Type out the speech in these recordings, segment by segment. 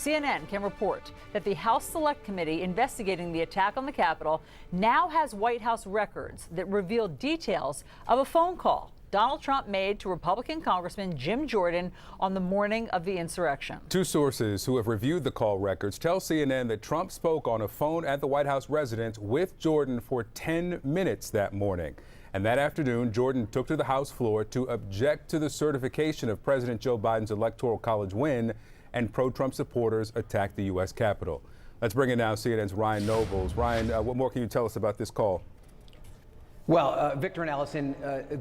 CNN can report that the House Select Committee investigating the attack on the Capitol now has White House records that reveal details of a phone call Donald Trump made to Republican Congressman Jim Jordan on the morning of the insurrection. Two sources who have reviewed the call records tell CNN that Trump spoke on a phone at the White House residence with Jordan for 10 minutes that morning. And that afternoon, Jordan took to the House floor to object to the certification of President Joe Biden's Electoral College win, and pro-Trump supporters attacked the U.S. Capitol. Let's bring in now CNN's Ryan Nobles. Ryan, what more can you tell us about this call? Well, Victor and Allison,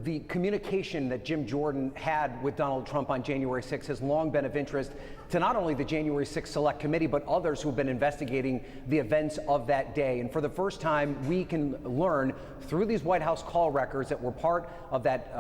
the communication that Jim Jordan had with Donald Trump on January 6th has long been of interest to not only the January 6th Select Committee, but others who've been investigating the events of that day. And for the first time, we can learn through these White House call records that were part of that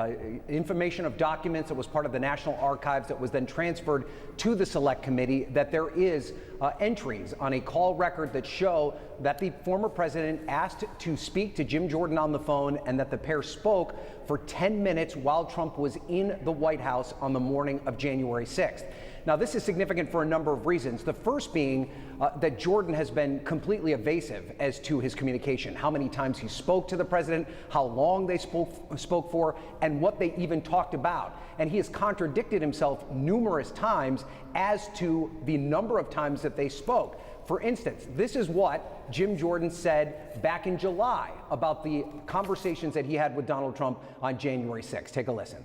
information of documents that was part of the National Archives that was then transferred to the Select Committee, that there is entries on a call record that show that the former president asked to speak to Jim Jordan on the phone, and that the pair spoke for 10 minutes while Trump was in the White House on the morning of January 6th. Now, this is significant for a number of reasons. The first being that Jordan has been completely evasive as to his communication, how many times he spoke to the president, how long they spoke for, and what they even talked about. And he has contradicted himself numerous times as to the number of times that they spoke. For instance, this is what Jim Jordan said back in July about the conversations that he had with Donald Trump on January 6th. Take a listen.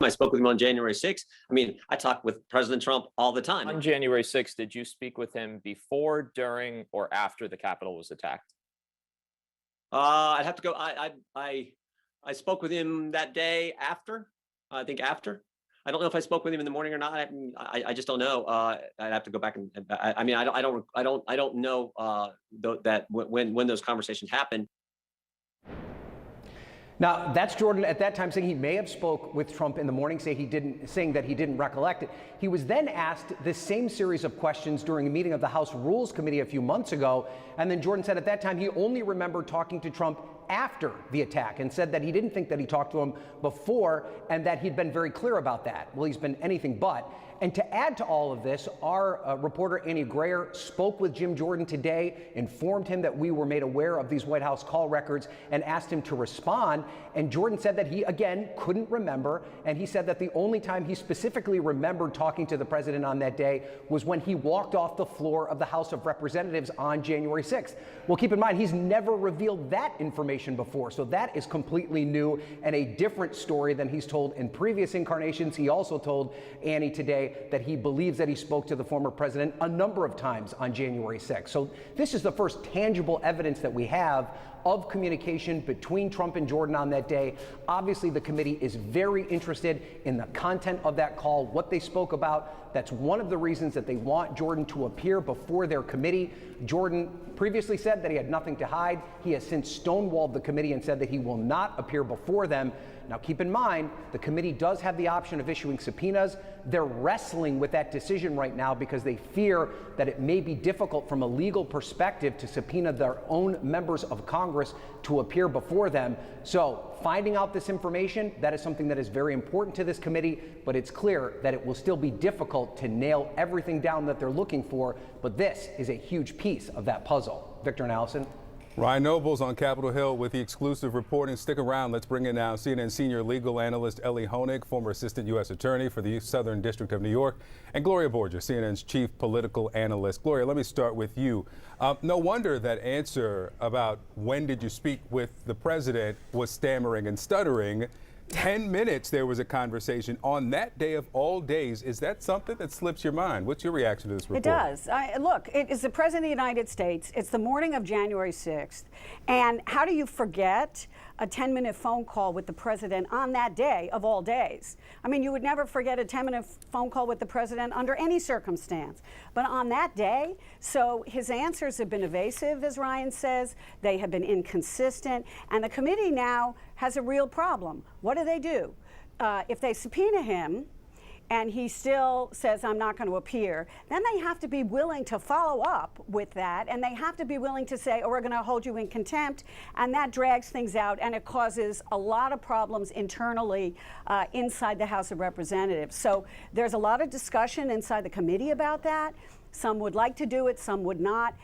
I spoke with him on January 6th. I mean, I talk with President Trump all the time. On January 6th, did you speak with him before, during, or after the Capitol was attacked? I'd have to go. I spoke with him that day after. I think after. I don't know if I spoke with him in the morning or not. I just don't know. I'd have to go back and. I mean, I don't know that when those conversations happened. Now, that's Jordan at that time saying he may have spoke with Trump in the morning, saying that he didn't recollect it. He was then asked this same series of questions during a meeting of the House Rules Committee a few months ago. And then Jordan said at that time he only remembered talking to Trump after the attack, and said that he didn't think that he talked to him before, and that he'd been very clear about that. Well, he's been anything but. And to add to all of this, our reporter Annie Grayer spoke with Jim Jordan today, informed him that we were made aware of these White House call records, and asked him to respond. And Jordan said that he, again, couldn't remember. And he said that the only time he specifically remembered talking to the president on that day was when he walked off the floor of the House of Representatives on January 6th. Well, keep in mind, he's never revealed that information before. So that is completely new and a different story than he's told in previous incarnations. He also told Annie today that he believes that he spoke to the former president a number of times on January 6th. So this is the first tangible evidence that we have of communication between Trump and Jordan on that day. Obviously, the committee is very interested in the content of that call, what they spoke about. That's one of the reasons that they want Jordan to appear before their committee. Jordan previously said that he had nothing to hide. He has since stonewalled the committee and said that he will not appear before them. Now, keep in mind, the committee does have the option of issuing subpoenas. They're wrestling with that decision right now because they fear that it may be difficult from a legal perspective to subpoena their own members of Congress to appear before them. So finding out this information, that is something that is very important to this committee, but it's clear that it will still be difficult to nail everything down that they're looking for. But this is a huge piece of that puzzle. Victor and Allison. Ryan Nobles on Capitol Hill with the exclusive reporting. Stick around. Let's bring in now CNN senior legal analyst Ellie Honig, former assistant U.S. attorney for the Southern District of New York, and Gloria Borges, CNN's chief political analyst. Gloria, let me start with you. No wonder that answer about when did you speak with the president was stammering and stuttering. 10 minutes there was a conversation on that day of all days. Is that something that slips your mind? What's your reaction to this report? It does. Look, it is the President of the United States. It's the morning of January 6th. And how do you forget a 10-minute phone call with the President on that day of all days? I mean, you would never forget a 10-minute phone call with the President under any circumstance. But on that day, so his answers have been evasive, as Ryan says. They have been inconsistent. And the committee now has a real problem. What do? If they subpoena him, and he still says, I'm not going to appear, then they have to be willing to follow up with that, and they have to be willing to say, oh, we're going to hold you in contempt, and that drags things out, and it causes a lot of problems internally inside the House of Representatives. So there's a lot of discussion inside the committee about that. Some would like to do it, some would not.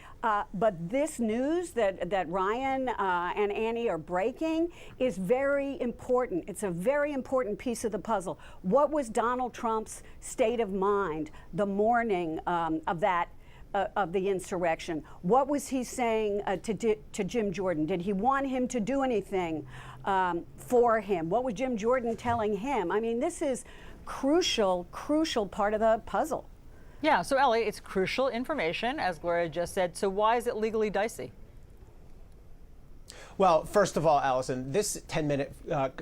But this news that Ryan and Annie are breaking is very important. It's a very important piece of the puzzle. What was Donald Trump's state of mind the morning of the insurrection? What was he saying to Jim Jordan? Did he want him to do anything for him? What was Jim Jordan telling him? I mean, this is crucial part of the puzzle. Yeah, so Ellie, it's crucial information, as Gloria just said. So why is it legally dicey? Well, first of all, Allison, this 10-minute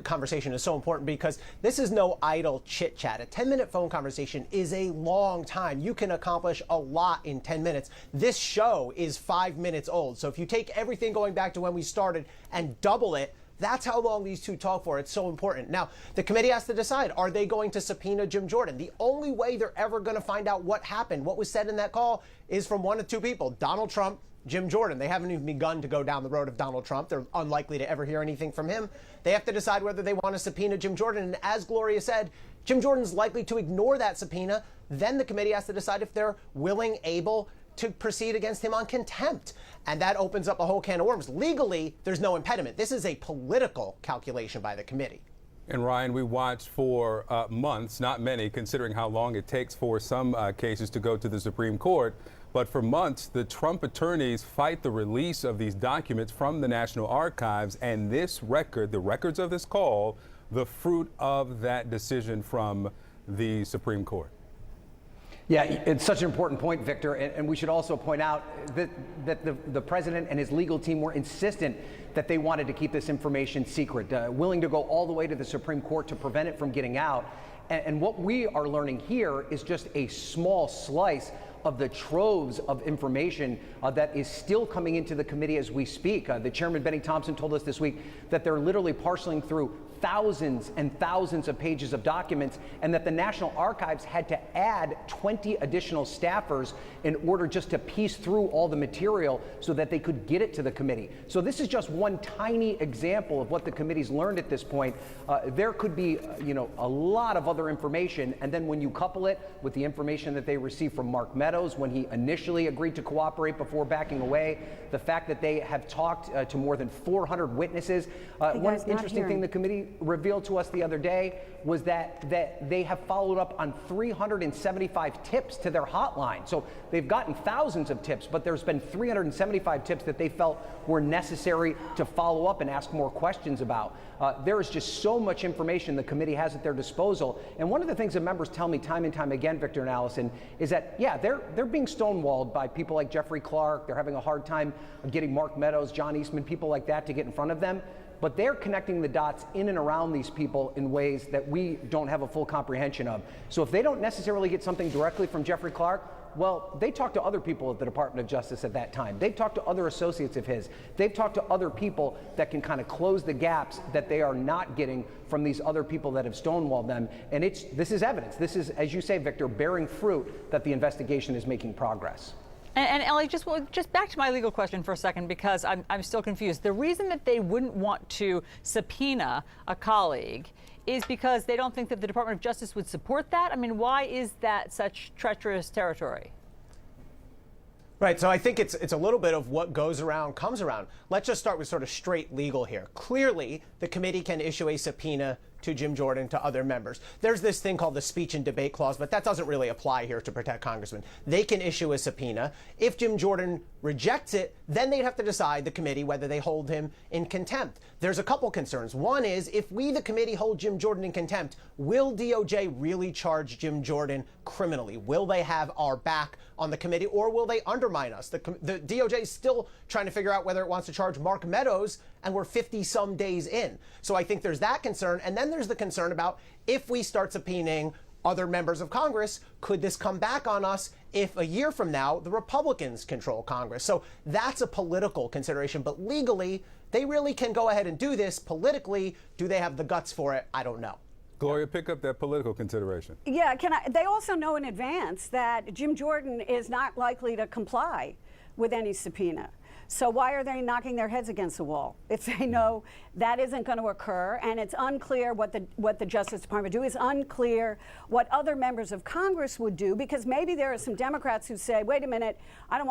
conversation is so important because this is no idle chit-chat. A 10-minute phone conversation is a long time. You can accomplish a lot in 10 minutes. This show is 5 minutes old. So if you take everything going back to when we started and double it, that's how long these two talk for. It's so important. Now, the committee has to decide, are they going to subpoena Jim Jordan? The only way they're ever going to find out what happened, what was said in that call, is from one of two people, Donald Trump, Jim Jordan. They haven't even begun to go down the road of Donald Trump. They're unlikely to ever hear anything from him. They have to decide whether they want to subpoena Jim Jordan. And as Gloria said, Jim Jordan's likely to ignore that subpoena. Then the committee has to decide if they're willing, able to proceed against him on contempt. And that opens up a whole can of worms. Legally, there's no impediment. This is a political calculation by the committee. And Ryan, we watched for months, not many, considering how long it takes for some cases to go to the Supreme Court. But for months, the Trump attorneys fight the release of these documents from the National Archives. And this record, the records of this call, the fruit of that decision from the Supreme Court. Yeah, it's such an important point, Victor, and we should also point out that the president and his legal team were insistent that they wanted to keep this information secret, willing to go all the way to the Supreme Court to prevent it from getting out. And what we are learning here is just a small slice of the troves of information that is still coming into the committee as we speak. The chairman, Benny Thompson, told us this week that they're literally parceling through thousands and thousands of pages of documents, and that the National Archives had to add 20 additional staffers in order just to piece through all the material so that they could get it to the committee. So this is just one tiny example of what the committee's learned at this point. There could be, a lot of other information, and then when you couple it with the information that they received from Mark Meadows when he initially agreed to cooperate before backing away, the fact that they have talked to more than 400 witnesses. One interesting thing the committee revealed to us the other day was that they have followed up on 375 tips to their hotline. So they've gotten thousands of tips, but there's been 375 tips that they felt were necessary to follow up and ask more questions about. There is just so much information the committee has at their disposal. And one of the things that members tell me time and time again, Victor and Allison, is that, yeah, they're being stonewalled by people like Jeffrey Clark. They're having a hard time getting Mark Meadows, John Eastman, people like that to get in front of them. But they're connecting the dots in and around these people in ways that we don't have a full comprehension of. So if they don't necessarily get something directly from Jeffrey Clark, well, they talked to other people at the Department of Justice at that time. They've talked to other associates of his. They've talked to other people that can kind of close the gaps that they are not getting from these other people that have stonewalled them. And this is evidence. This is, as you say, Victor, bearing fruit that the investigation is making progress. And Ellie, just back to my legal question for a second, because I'm still confused. The reason that they wouldn't want to subpoena a colleague is because they don't think that the Department of Justice would support that? I mean, why is that such treacherous territory? Right, so I think it's a little bit of what goes around comes around. Let's just start with sort of straight legal here. Clearly, the committee can issue a subpoena to Jim Jordan, to other members. There's this thing called the speech and debate clause, but that doesn't really apply here to protect congressmen. They can issue a subpoena. If Jim Jordan rejects it, then they'd have to decide, the committee, whether they hold him in contempt. There's a couple concerns. One is, if we, the committee, hold Jim Jordan in contempt, will DOJ really charge Jim Jordan criminally? Will they have our back on the committee, or will they undermine us? The DOJ is still trying to figure out whether it wants to charge Mark Meadows, and we're 50-some days in. So I think there's that concern. And then there's the concern about, if we start subpoenaing other members of Congress, could this come back on us if a year from now the Republicans control Congress? So that's a political consideration. But legally, they really can go ahead and do this. Politically, do they have the guts for it? I don't know. Gloria, pick up that political consideration. Yeah, they also know in advance that Jim Jordan is not likely to comply with any subpoena. So why are they knocking their heads against the wall if they know that isn't going to occur, and it's unclear what the Justice Department would do? It's unclear what other members of Congress would do, because maybe there are some Democrats who say, "Wait a minute, I don't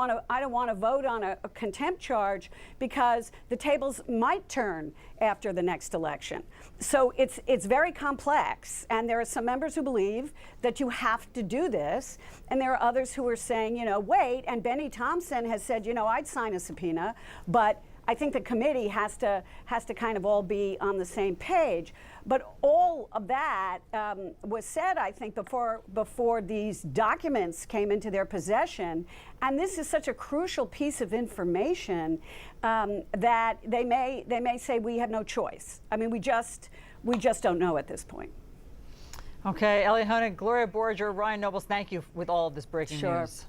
want to vote on a contempt charge because the tables might turn after the next election." So it's very complex, and there are some members who believe that you have to do this, and there are others who are saying, wait. And Benny Thompson has said, I'd sign a subpoena, but I think the committee has to kind of all be on the same page. But all of that was said, I think, before these documents came into their possession. And this is such a crucial piece of information that they may say we have no choice. I mean, we just don't know at this point. Okay, Ellie Honig, Gloria Borger, Ryan Nobles, thank you with all of this breaking news.